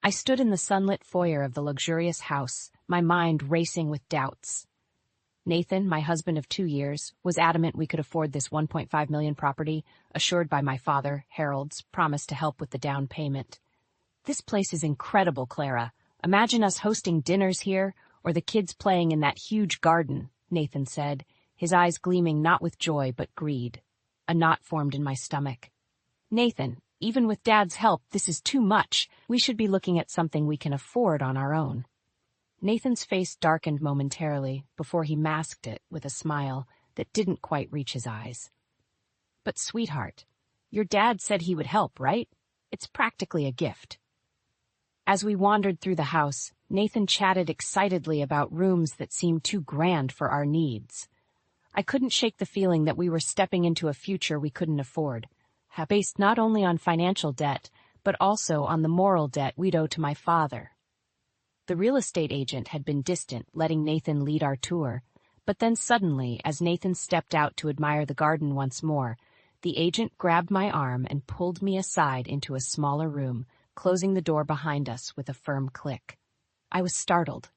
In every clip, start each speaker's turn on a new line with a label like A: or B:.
A: I stood in the sunlit foyer of the luxurious house, my mind racing with doubts. Nathan, my husband of 2 years, was adamant we could afford this $1.5 million property, assured by my father, Harold's promise to help with the down payment. This place is incredible, Clara. Imagine us hosting dinners here, or the kids playing in that huge garden, Nathan said, his eyes gleaming not with joy but greed. A knot formed in my stomach. Nathan, even with Dad's help, this is too much. We should be looking at something we can afford on our own. Nathan's face darkened momentarily before he masked it with a smile that didn't quite reach his eyes. But sweetheart, your dad said he would help, right? It's practically a gift. As we wandered through the house, Nathan chatted excitedly about rooms that seemed too grand for our needs. I couldn't shake the feeling that we were stepping into a future we couldn't afford, based not only on financial debt, but also on the moral debt we'd owe to my father. The real estate agent had been distant, letting Nathan lead our tour, but then suddenly, as Nathan stepped out to admire the garden once more, the agent grabbed my arm and pulled me aside into a smaller room, closing the door behind us with a firm click. I was startled.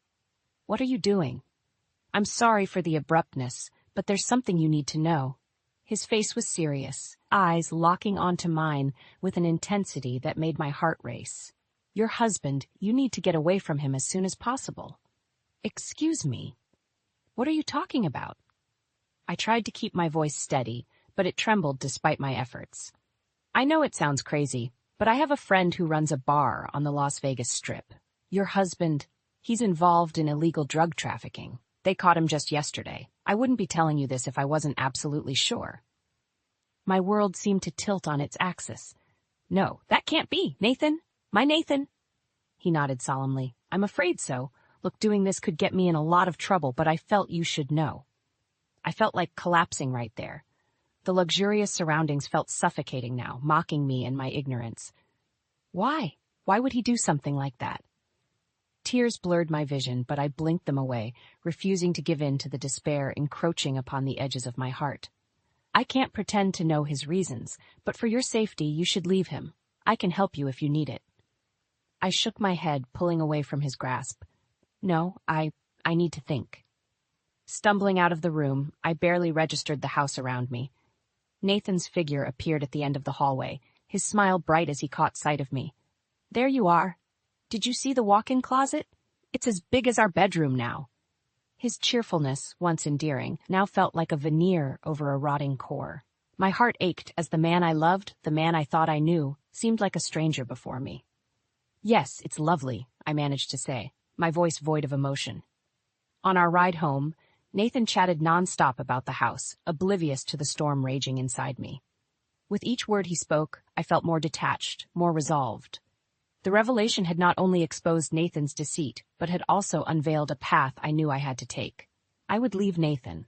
A: "What are you doing?" "I'm sorry for the abruptness, but there's something you need to know." His face was serious, eyes locking onto mine with an intensity that made my heart race. "Your husband, you need to get away from him as soon as possible." "Excuse me. What are you talking about?" I tried to keep my voice steady, but it trembled despite my efforts. "I know it sounds crazy, but I have a friend who runs a bar on the Las Vegas Strip. Your husband, he's involved in illegal drug trafficking. They caught him just yesterday. I wouldn't be telling you this if I wasn't absolutely sure." My world seemed to tilt on its axis. "No, that can't be, Nathan. My Nathan." He nodded solemnly. "I'm afraid so. Look, doing this could get me in a lot of trouble, but I felt you should know." I felt like collapsing right there. The luxurious surroundings felt suffocating now, mocking me and my ignorance. Why? Why would he do something like that? Tears blurred my vision, but I blinked them away, refusing to give in to the despair encroaching upon the edges of my heart. "I can't pretend to know his reasons, but for your safety, you should leave him. I can help you if you need it." I shook my head, pulling away from his grasp. "No, I need to think." Stumbling out of the room, I barely registered the house around me. Nathan's figure appeared at the end of the hallway, his smile bright as he caught sight of me. "There you are. Did you see the walk-in closet? It's as big as our bedroom now." His cheerfulness, once endearing, now felt like a veneer over a rotting core. My heart ached as the man I loved, the man I thought I knew, seemed like a stranger before me. "Yes, it's lovely," I managed to say, my voice void of emotion. On our ride home, Nathan chatted nonstop about the house, oblivious to the storm raging inside me. With each word he spoke, I felt more detached, more resolved. The revelation had not only exposed Nathan's deceit, but had also unveiled a path I knew I had to take. I would leave Nathan,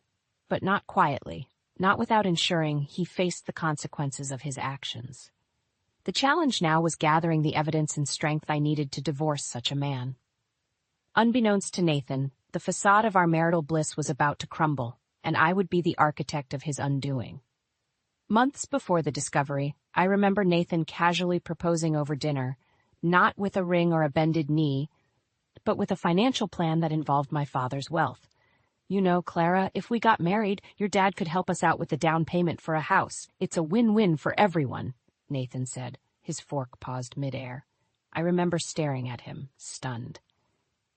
A: but not quietly, not without ensuring he faced the consequences of his actions. The challenge now was gathering the evidence and strength I needed to divorce such a man. Unbeknownst to Nathan, the facade of our marital bliss was about to crumble, and I would be the architect of his undoing. Months before the discovery, I remember Nathan casually proposing over dinner, not with a ring or a bended knee, but with a financial plan that involved my father's wealth. "You know, Clara, if we got married, your dad could help us out with the down payment for a house. It's a win-win for everyone," Nathan said, his fork paused midair. I remember staring at him, stunned.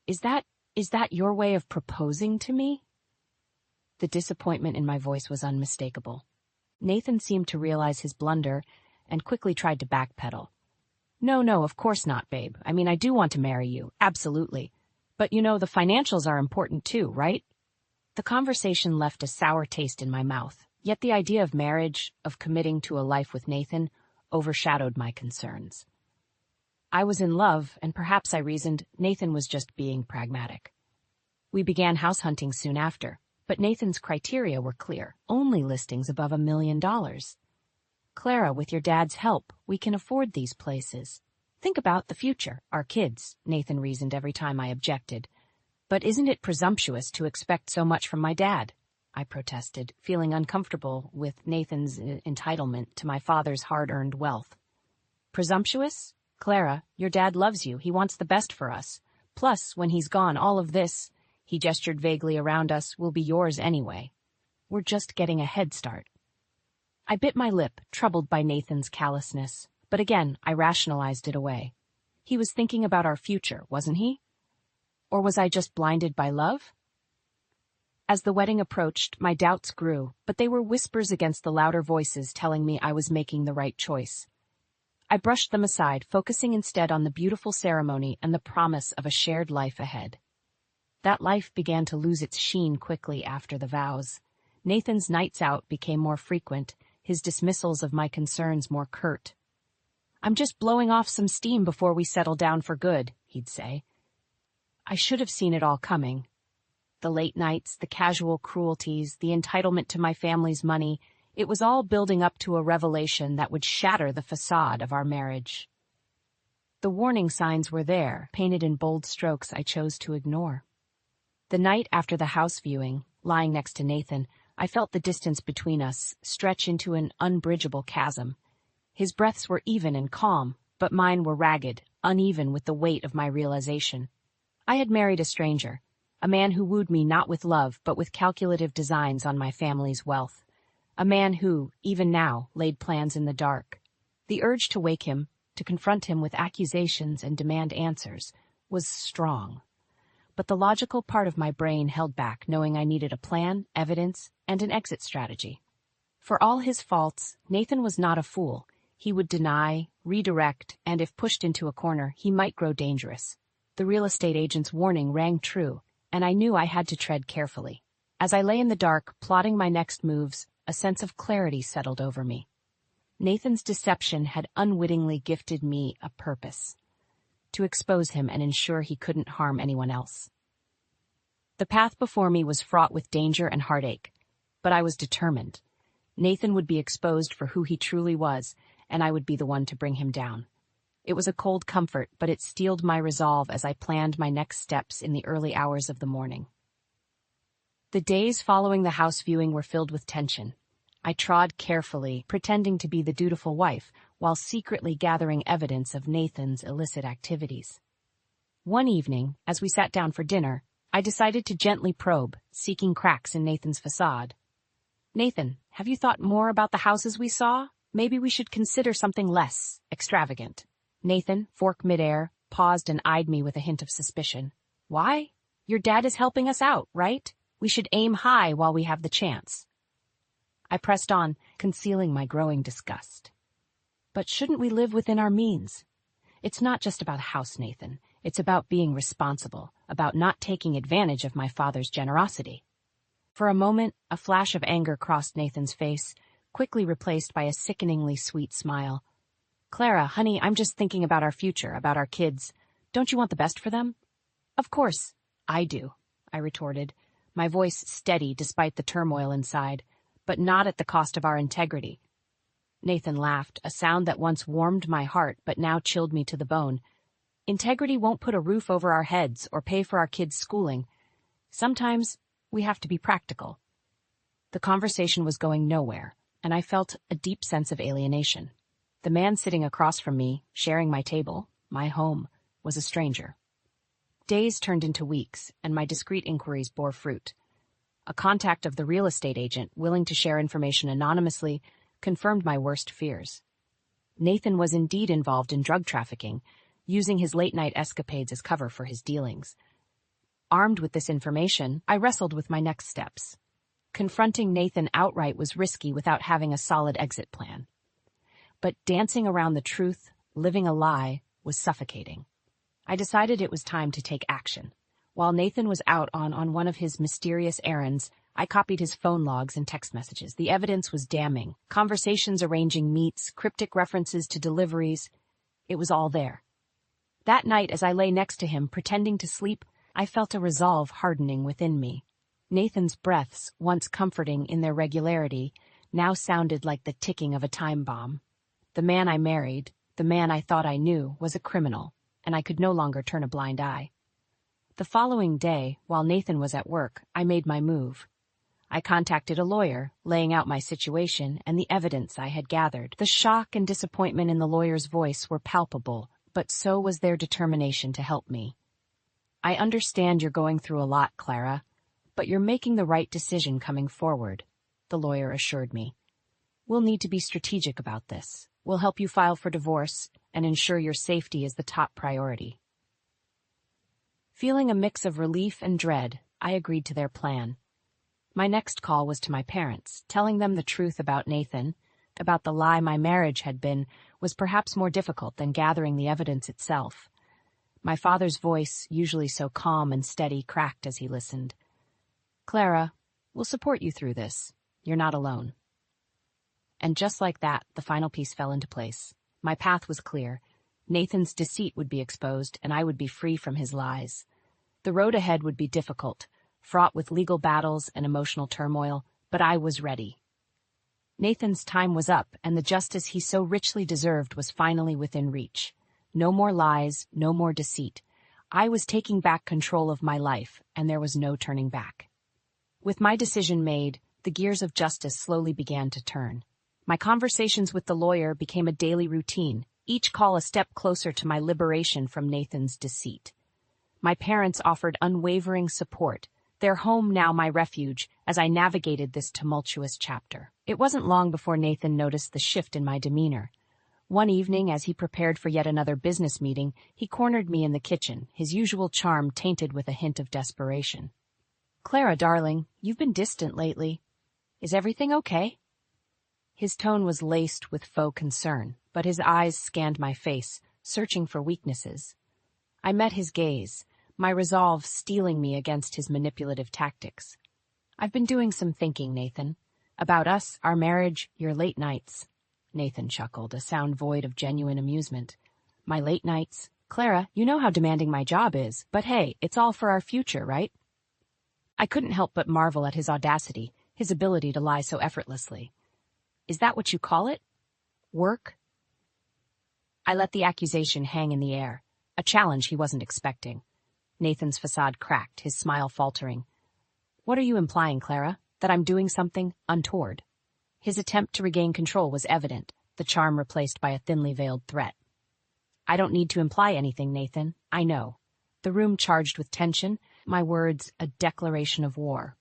A: Is that your way of proposing to me?" The disappointment in my voice was unmistakable. Nathan seemed to realize his blunder and quickly tried to backpedal. No, of course not, babe. I mean, I do want to marry you, absolutely. But you know, the financials are important too, right?" The conversation left a sour taste in my mouth, yet the idea of marriage, of committing to a life with Nathan, overshadowed my concerns. I was in love, and perhaps I reasoned Nathan was just being pragmatic. We began house hunting soon after, but Nathan's criteria were clear, only listings above $1 million. "Clara, with your dad's help, we can afford these places. Think about the future, our kids," Nathan reasoned every time I objected. "But isn't it presumptuous to expect so much from my dad?" I protested, feeling uncomfortable with Nathan's entitlement to my father's hard-earned wealth. "Presumptuous? Clara, your dad loves you. He wants the best for us. Plus, when he's gone, all of this, he gestured vaguely around us, will be yours anyway. We're just getting a head start. I bit my lip, troubled by Nathan's callousness, but again, I rationalized it away. He was thinking about our future, wasn't he? Or was I just blinded by love? As the wedding approached, my doubts grew, but they were whispers against the louder voices telling me I was making the right choice. I brushed them aside, focusing instead on the beautiful ceremony and the promise of a shared life ahead. That life began to lose its sheen quickly after the vows. Nathan's nights out became more frequent, his dismissals of my concerns more curt. I'm just blowing off some steam before we settle down for good, he'd say. I should have seen it all coming. The late nights, the casual cruelties, the entitlement to my family's money, it was all building up to a revelation that would shatter the facade of our marriage. The warning signs were there, painted in bold strokes I chose to ignore. The night after the house viewing, lying next to Nathan, I felt the distance between us stretch into an unbridgeable chasm. His breaths were even and calm, but mine were ragged, uneven with the weight of my realization. I had married a stranger, a man who wooed me not with love but with calculative designs on my family's wealth. A man who, even now, laid plans in the dark. The urge to wake him, to confront him with accusations and demand answers, was strong. But the logical part of my brain held back, knowing I needed a plan, evidence, and an exit strategy. For all his faults, Nathan was not a fool. He would deny, redirect, and if pushed into a corner, he might grow dangerous. The real estate agent's warning rang true, and I knew I had to tread carefully. As I lay in the dark, plotting my next moves, a sense of clarity settled over me. Nathan's deception had unwittingly gifted me a purpose: to expose him and ensure he couldn't harm anyone else. The path before me was fraught with danger and heartache, but I was determined. Nathan would be exposed for who he truly was, and I would be the one to bring him down. It was a cold comfort, but it steeled my resolve as I planned my next steps in the early hours of the morning. The days following the house viewing were filled with tension. I trod carefully, pretending to be the dutiful wife, while secretly gathering evidence of Nathan's illicit activities. One evening, as we sat down for dinner, I decided to gently probe, seeking cracks in Nathan's facade. Nathan, have you thought more about the houses we saw? Maybe we should consider something less extravagant. Nathan, fork midair, paused and eyed me with a hint of suspicion. Why? Your dad is helping us out, right? We should aim high while we have the chance. I pressed on, concealing my growing disgust. But shouldn't we live within our means? It's not just about a house, Nathan. It's about being responsible, about not taking advantage of my father's generosity. For a moment, a flash of anger crossed Nathan's face, quickly replaced by a sickeningly sweet smile. Clara, honey, I'm just thinking about our future, about our kids. Don't you want the best for them? Of course, I do, I retorted, my voice steady despite the turmoil inside, but not at the cost of our integrity. Nathan laughed, a sound that once warmed my heart but now chilled me to the bone. Integrity won't put a roof over our heads or pay for our kids' schooling. Sometimes we have to be practical. The conversation was going nowhere, and I felt a deep sense of alienation. The man sitting across from me, sharing my table, my home, was a stranger. Days turned into weeks, and my discreet inquiries bore fruit. A contact of the real estate agent, willing to share information anonymously, confirmed my worst fears. Nathan was indeed involved in drug trafficking, using his late-night escapades as cover for his dealings. Armed with this information, I wrestled with my next steps. Confronting Nathan outright was risky without having a solid exit plan. But dancing around the truth, living a lie, was suffocating. I decided it was time to take action. While Nathan was out on one of his mysterious errands, I copied his phone logs and text messages. The evidence was damning. Conversations arranging meets, cryptic references to deliveries. It was all there. That night, as I lay next to him, pretending to sleep, I felt a resolve hardening within me. Nathan's breaths, once comforting in their regularity, now sounded like the ticking of a time bomb. The man I married, the man I thought I knew, was a criminal, and I could no longer turn a blind eye. The following day, while Nathan was at work, I made my move. I contacted a lawyer, laying out my situation and the evidence I had gathered. The shock and disappointment in the lawyer's voice were palpable, but so was their determination to help me. I understand you're going through a lot, Clara, but you're making the right decision coming forward, the lawyer assured me. We'll need to be strategic about this. We'll help you file for divorce and ensure your safety is the top priority. Feeling a mix of relief and dread, I agreed to their plan. My next call was to my parents, telling them the truth about Nathan, about the lie my marriage had been, was perhaps more difficult than gathering the evidence itself. My father's voice, usually so calm and steady, cracked as he listened. Clara, we'll support you through this. You're not alone. And just like that, the final piece fell into place. My path was clear. Nathan's deceit would be exposed, and I would be free from his lies. The road ahead would be difficult, fraught with legal battles and emotional turmoil, but I was ready. Nathan's time was up, and the justice he so richly deserved was finally within reach. No more lies, no more deceit. I was taking back control of my life, and there was no turning back. With my decision made, the gears of justice slowly began to turn. My conversations with the lawyer became a daily routine, each call a step closer to my liberation from Nathan's deceit. My parents offered unwavering support, their home now my refuge, as I navigated this tumultuous chapter. It wasn't long before Nathan noticed the shift in my demeanor. One evening, as he prepared for yet another business meeting, he cornered me in the kitchen, his usual charm tainted with a hint of desperation. Clara, darling, you've been distant lately. Is everything okay? His tone was laced with faux concern, but his eyes scanned my face, searching for weaknesses. I met his gaze, my resolve steeling me against his manipulative tactics. I've been doing some thinking, Nathan. About us, our marriage, your late nights. Nathan chuckled, a sound void of genuine amusement. My late nights? Clara, you know how demanding my job is, but hey, it's all for our future, right? I couldn't help but marvel at his audacity, his ability to lie so effortlessly. Is that what you call it? Work? I let the accusation hang in the air, a challenge he wasn't expecting. Nathan's facade cracked, his smile faltering. What are you implying, Clara? That I'm doing something untoward? His attempt to regain control was evident, the charm replaced by a thinly veiled threat. I don't need to imply anything, Nathan. I know. The room charged with tension, my words a declaration of war.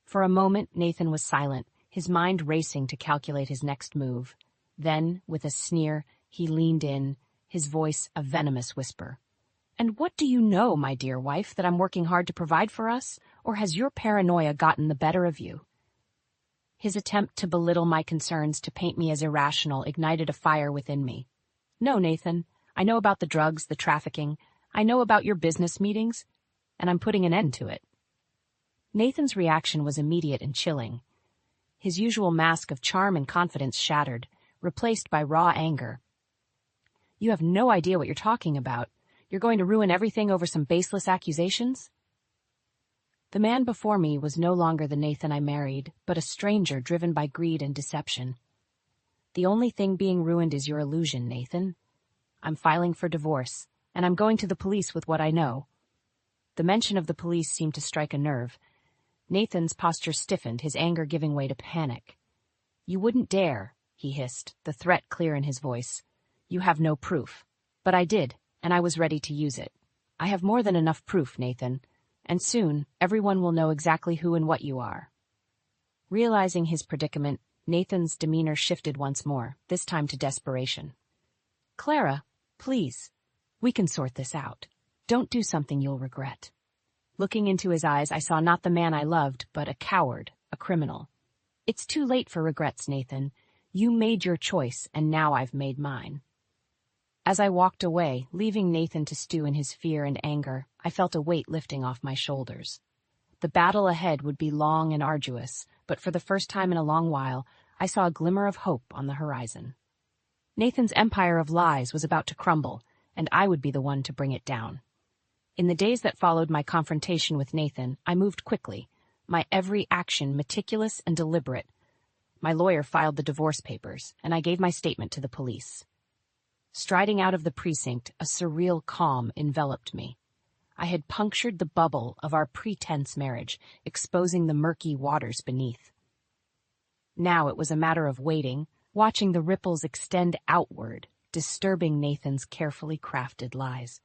A: For a moment, Nathan was silent, his mind racing to calculate his next move. Then, with a sneer, he leaned in, his voice a venomous whisper. And what do you know, my dear wife, that I'm working hard to provide for us? Or has your paranoia gotten the better of you? His attempt to belittle my concerns, to paint me as irrational, ignited a fire within me. No, Nathan, I know about the drugs, the trafficking. I know about your business meetings, and I'm putting an end to it. Nathan's reaction was immediate and chilling. His usual mask of charm and confidence shattered, replaced by raw anger. You have no idea what you're talking about. You're going to ruin everything over some baseless accusations? The man before me was no longer the Nathan I married, but a stranger driven by greed and deception. The only thing being ruined is your illusion, Nathan. I'm filing for divorce, and I'm going to the police with what I know. The mention of the police seemed to strike a nerve. Nathan's posture stiffened, his anger giving way to panic. You wouldn't dare, he hissed, the threat clear in his voice. You have no proof. But I did, and I was ready to use it. I have more than enough proof, Nathan, and soon everyone will know exactly who and what you are. Realizing his predicament, Nathan's demeanor shifted once more, this time to desperation. Clara, please, we can sort this out. Don't do something you'll regret. Looking into his eyes, I saw not the man I loved, but a coward, a criminal. It's too late for regrets, Nathan. You made your choice, and now I've made mine. As I walked away, leaving Nathan to stew in his fear and anger, I felt a weight lifting off my shoulders. The battle ahead would be long and arduous, but for the first time in a long while, I saw a glimmer of hope on the horizon. Nathan's empire of lies was about to crumble, and I would be the one to bring it down. In the days that followed my confrontation with Nathan, I moved quickly, my every action meticulous and deliberate. My lawyer filed the divorce papers, and I gave my statement to the police. Striding out of the precinct, a surreal calm enveloped me. I had punctured the bubble of our pretense marriage, exposing the murky waters beneath. Now it was a matter of waiting, watching the ripples extend outward, disturbing Nathan's carefully crafted lies.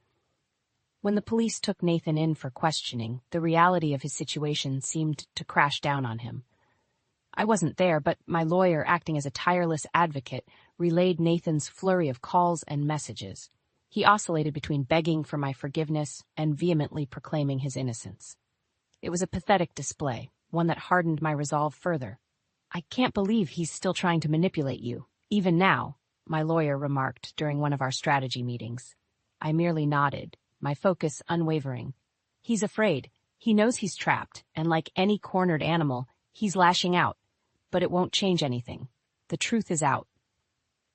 A: When the police took Nathan in for questioning, the reality of his situation seemed to crash down on him. I wasn't there, but my lawyer, acting as a tireless advocate, relayed Nathan's flurry of calls and messages. He oscillated between begging for my forgiveness and vehemently proclaiming his innocence. It was a pathetic display, one that hardened my resolve further. "I can't believe he's still trying to manipulate you, even now," my lawyer remarked during one of our strategy meetings. I merely nodded, my focus unwavering. "He's afraid. He knows he's trapped, and like any cornered animal, he's lashing out. But it won't change anything. The truth is out."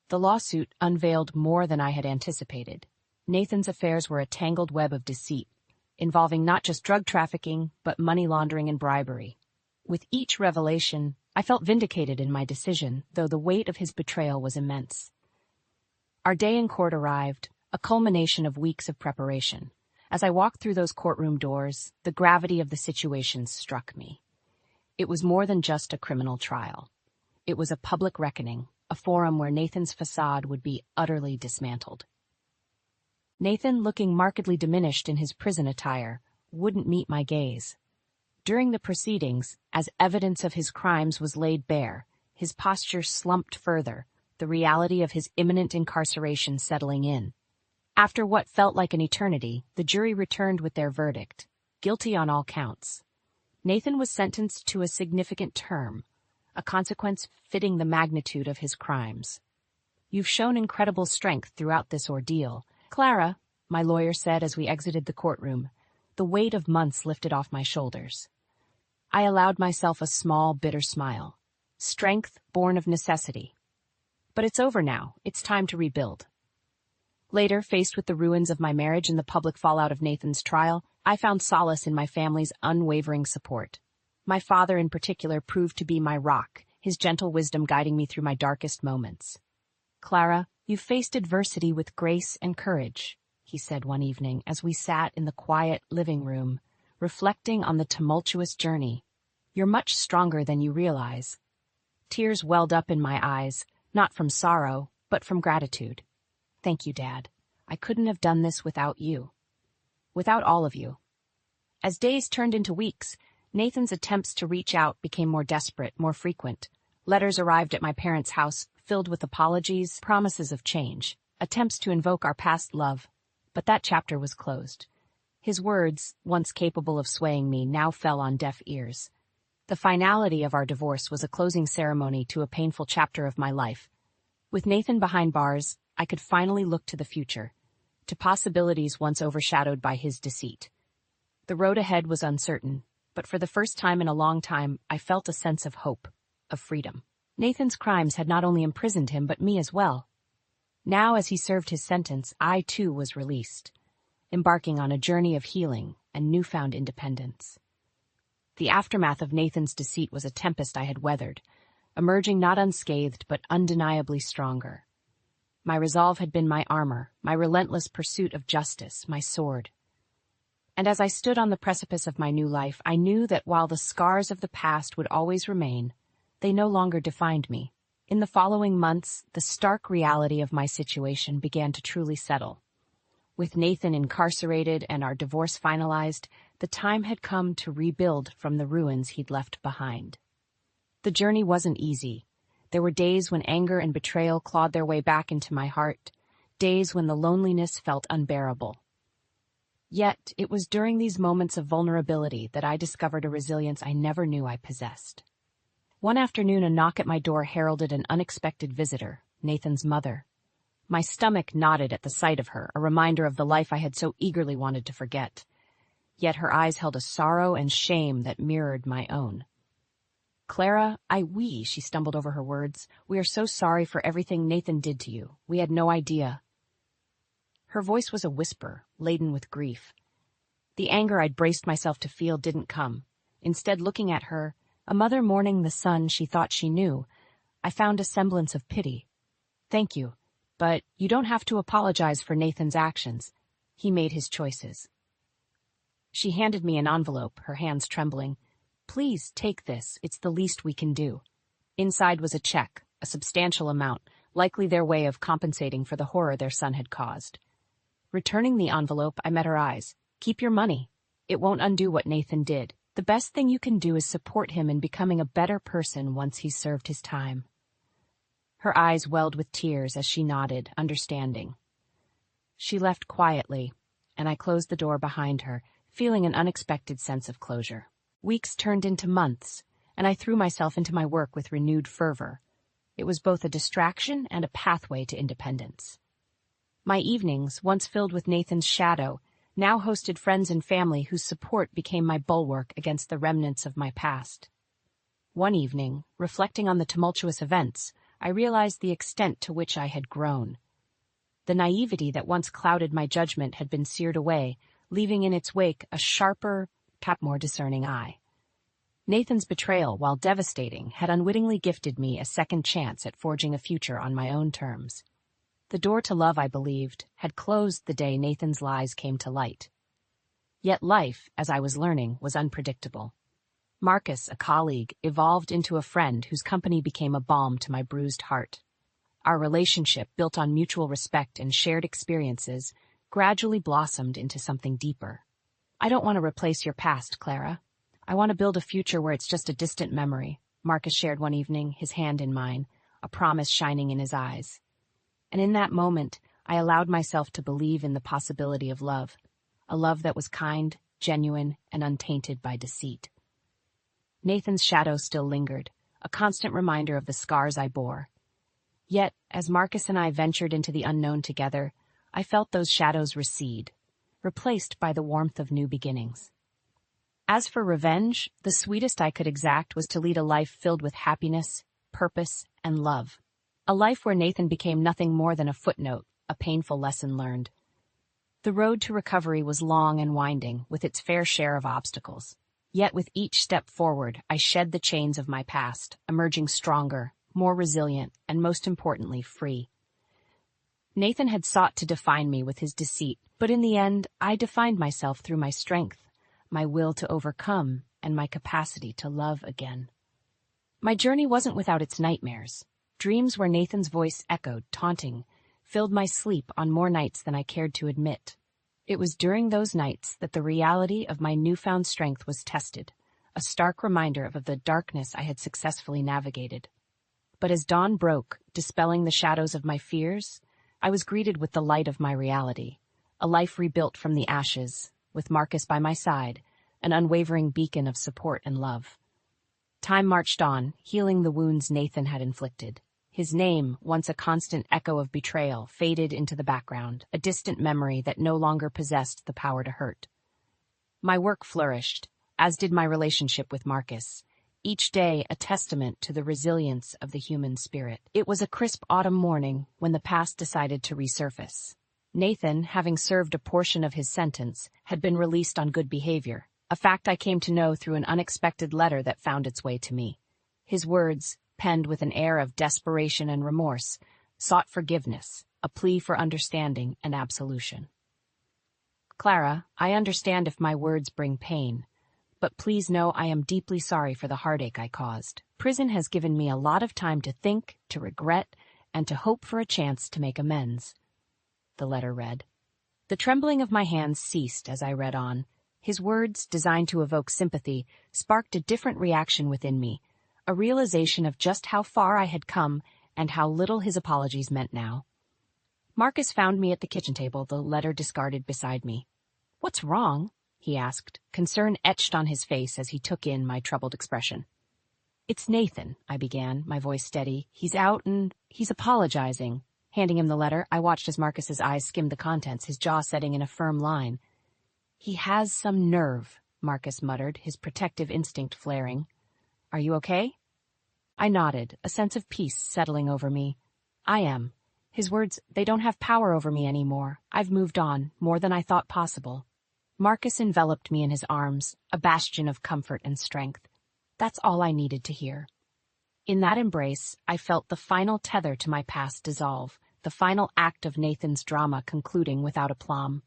A: The lawsuit unveiled more than I had anticipated. Nathan's affairs were a tangled web of deceit, involving not just drug trafficking, but money laundering and bribery. With each revelation, I felt vindicated in my decision, though the weight of his betrayal was immense. Our day in court arrived, a culmination of weeks of preparation. As I walked through those courtroom doors, the gravity of the situation struck me. It was more than just a criminal trial. It was a public reckoning, a forum where Nathan's facade would be utterly dismantled. Nathan, looking markedly diminished in his prison attire, wouldn't meet my gaze. During the proceedings, as evidence of his crimes was laid bare, his posture slumped further, the reality of his imminent incarceration settling in. After what felt like an eternity, the jury returned with their verdict, guilty on all counts. Nathan was sentenced to a significant term, a consequence fitting the magnitude of his crimes. "You've shown incredible strength throughout this ordeal, Clara," my lawyer said as we exited the courtroom, the weight of months lifted off my shoulders. I allowed myself a small, bitter smile. Strength born of necessity. But it's over now. It's time to rebuild. Later, faced with the ruins of my marriage and the public fallout of Nathan's trial, I found solace in my family's unwavering support. My father in particular proved to be my rock, his gentle wisdom guiding me through my darkest moments. "Clara, you've faced adversity with grace and courage," he said one evening as we sat in the quiet living room, reflecting on the tumultuous journey. "You're much stronger than you realize." Tears welled up in my eyes, not from sorrow, but from gratitude. "Thank you, Dad. I couldn't have done this without you. Without all of you." As days turned into weeks, Nathan's attempts to reach out became more desperate, more frequent. Letters arrived at my parents' house, filled with apologies, promises of change, attempts to invoke our past love. But that chapter was closed. His words, once capable of swaying me, now fell on deaf ears. The finality of our divorce was a closing ceremony to a painful chapter of my life. With Nathan behind bars, I could finally look to the future, to possibilities once overshadowed by his deceit. The road ahead was uncertain, but for the first time in a long time, I felt a sense of hope, of freedom. Nathan's crimes had not only imprisoned him, but me as well. Now, as he served his sentence, I too was released, embarking on a journey of healing and newfound independence. The aftermath of Nathan's deceit was a tempest I had weathered, emerging not unscathed but undeniably stronger. My resolve had been my armor, my relentless pursuit of justice, my sword. And as I stood on the precipice of my new life, I knew that while the scars of the past would always remain, they no longer defined me. In the following months, the stark reality of my situation began to truly settle. With Nathan incarcerated and our divorce finalized, the time had come to rebuild from the ruins he'd left behind. The journey wasn't easy. There were days when anger and betrayal clawed their way back into my heart, days when the loneliness felt unbearable. Yet, it was during these moments of vulnerability that I discovered a resilience I never knew I possessed. One afternoon, a knock at my door heralded an unexpected visitor, Nathan's mother. My stomach knotted at the sight of her, a reminder of the life I had so eagerly wanted to forget. Yet her eyes held a sorrow and shame that mirrored my own. "Clara, she stumbled over her words. "We are so sorry for everything Nathan did to you. We had no idea." Her voice was a whisper, laden with grief. The anger I'd braced myself to feel didn't come. Instead, looking at her, a mother mourning the son she thought she knew, I found a semblance of pity. "Thank you, but you don't have to apologize for Nathan's actions. He made his choices." She handed me an envelope, her hands trembling. "Please take this. It's the least we can do." Inside was a check, a substantial amount, likely their way of compensating for the horror their son had caused. Returning the envelope, I met her eyes. "Keep your money. It won't undo what Nathan did. The best thing you can do is support him in becoming a better person once he's served his time." Her eyes welled with tears as she nodded, understanding. She left quietly, and I closed the door behind her, feeling an unexpected sense of closure. Weeks turned into months, and I threw myself into my work with renewed fervor. It was both a distraction and a pathway to independence. My evenings, once filled with Nathan's shadow, now hosted friends and family whose support became my bulwark against the remnants of my past. One evening, reflecting on the tumultuous events, I realized the extent to which I had grown. The naivety that once clouded my judgment had been seared away, leaving in its wake a sharper, perhaps more discerning eye. Nathan's betrayal, while devastating, had unwittingly gifted me a second chance at forging a future on my own terms. The door to love, I believed, had closed the day Nathan's lies came to light. Yet life, as I was learning, was unpredictable. Marcus, a colleague, evolved into a friend whose company became a balm to my bruised heart. Our relationship, built on mutual respect and shared experiences, gradually blossomed into something deeper. "I don't want to replace your past, Clara. I want to build a future where it's just a distant memory," Marcus shared one evening, his hand in mine, a promise shining in his eyes. And in that moment, I allowed myself to believe in the possibility of love, a love that was kind, genuine, and untainted by deceit. Nathan's shadow still lingered, a constant reminder of the scars I bore. Yet, as Marcus and I ventured into the unknown together, I felt those shadows recede, replaced by the warmth of new beginnings. As for revenge, the sweetest I could exact was to lead a life filled with happiness, purpose, and love. A life where Nathan became nothing more than a footnote, a painful lesson learned. The road to recovery was long and winding, with its fair share of obstacles. Yet with each step forward, I shed the chains of my past, emerging stronger, more resilient, and most importantly, free. Nathan had sought to define me with his deceit, but in the end, I defined myself through my strength, my will to overcome, and my capacity to love again. My journey wasn't without its nightmares. Dreams where Nathan's voice echoed, taunting, filled my sleep on more nights than I cared to admit. It was during those nights that the reality of my newfound strength was tested, a stark reminder of the darkness I had successfully navigated. But as dawn broke, dispelling the shadows of my fears, I was greeted with the light of my reality, a life rebuilt from the ashes, with Marcus by my side, an unwavering beacon of support and love. Time marched on, healing the wounds Nathan had inflicted. His name, once a constant echo of betrayal, faded into the background, a distant memory that no longer possessed the power to hurt. My work flourished, as did my relationship with Marcus, each day a testament to the resilience of the human spirit. It was a crisp autumn morning when the past decided to resurface. Nathan, having served a portion of his sentence, had been released on good behavior, a fact I came to know through an unexpected letter that found its way to me. His words, penned with an air of desperation and remorse, sought forgiveness, a plea for understanding and absolution. "Clara, I understand if my words bring pain, but please know I am deeply sorry for the heartache I caused. Prison has given me a lot of time to think, to regret, and to hope for a chance to make amends," the letter read. The trembling of my hands ceased as I read on. His words, designed to evoke sympathy, sparked a different reaction within me, a realization of just how far I had come and how little his apologies meant now. Marcus found me at the kitchen table, the letter discarded beside me. "What's wrong?" he asked, concern etched on his face as he took in my troubled expression. "It's Nathan," I began, my voice steady. "He's out and he's apologizing." Handing him the letter, I watched as Marcus's eyes skimmed the contents, his jaw setting in a firm line. "He has some nerve," Marcus muttered, his protective instinct flaring. "Are you okay?" I nodded, a sense of peace settling over me. "I am. His words, they don't have power over me anymore. I've moved on, more than I thought possible." Marcus enveloped me in his arms, a bastion of comfort and strength. That's all I needed to hear. In that embrace, I felt the final tether to my past dissolve, the final act of Nathan's drama concluding without aplomb.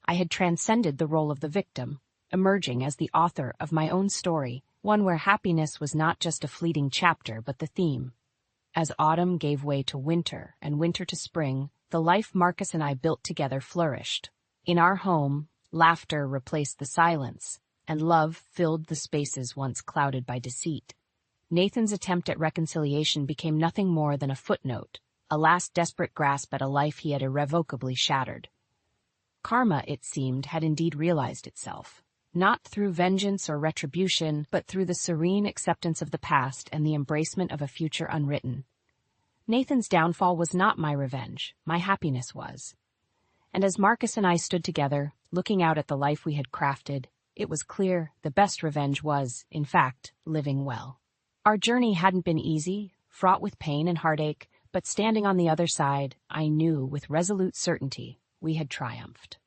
A: I had transcended the role of the victim, emerging as the author of my own story, one where happiness was not just a fleeting chapter but the theme. As autumn gave way to winter and winter to spring, the life Marcus and I built together flourished. In our home, laughter replaced the silence, and love filled the spaces once clouded by deceit. Nathan's attempt at reconciliation became nothing more than a footnote, a last desperate grasp at a life he had irrevocably shattered. Karma, it seemed, had indeed realized itself, not through vengeance or retribution, but through the serene acceptance of the past and the embracement of a future unwritten. Nathan's downfall was not my revenge, my happiness was. And as Marcus and I stood together, looking out at the life we had crafted, it was clear the best revenge was, in fact, living well. Our journey hadn't been easy, fraught with pain and heartache, but standing on the other side, I knew with resolute certainty we had triumphed.